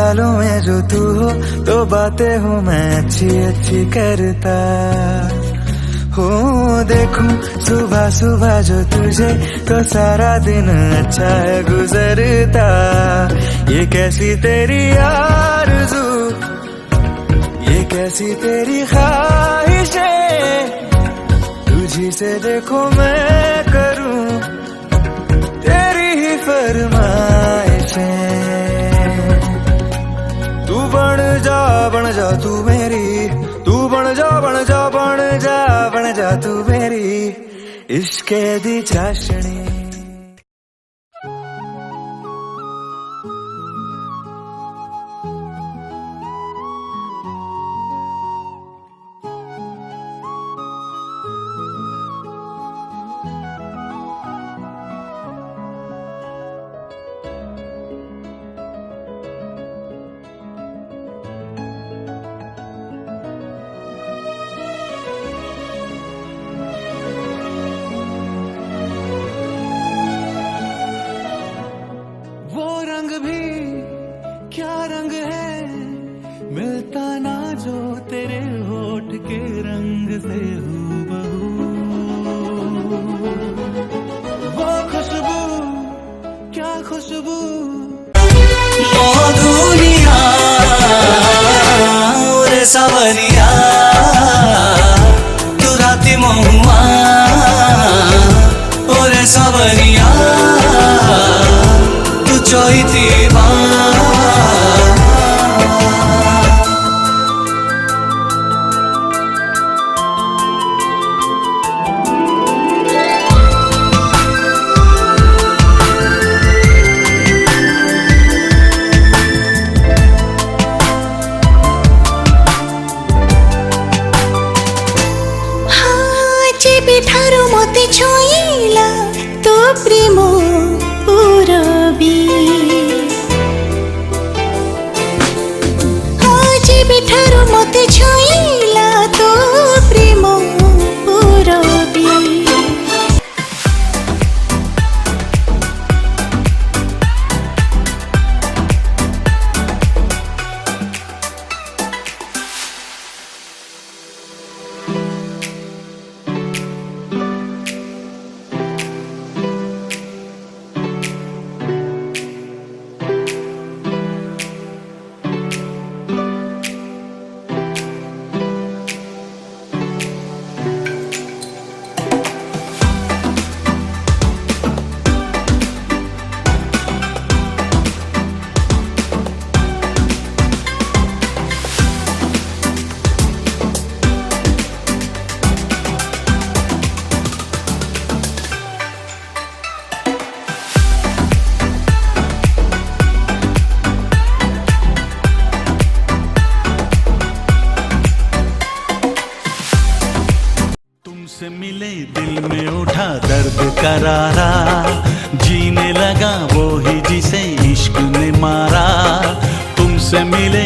ख्यालों में जो तू हो तो बातें हो मैं अच्छी अच्छी करता हो। देखूं सुबह सुबह जो तुझे तो सारा दिन अच्छा है गुजरता। ये कैसी तेरी आरज़ू, ये कैसी तेरी ख्वाहिशें, तुझी से देखो मैं करूं तेरी ही फरमाइशें। तू बन जा तू मेरी, तू बन जा बन जा बन जा बन जा तू मेरी इश्क दी चाशनी। क्या रंग है मिलता ना जो तेरे होठ के रंग से हूबहू। वो खुशबू क्या खुशबू, ओ दुनिया रे सवरिया तू राती महुआ ओरे सवरिया तू चोईती ଠାରୁ ମୋତେ ଛୁଇଁଲା ତୋ ପ୍ରେମ ପୁରବି। ଯେବେଠାରୁ ମୋତେ ଛୁଇଁଲା ତୋ ପ୍ରେମ ପୁରବି। तुमसे मिले दिल में उठा दर्द करारा, जीने लगा वो ही जिसे इश्क ने मारा। तुमसे मिले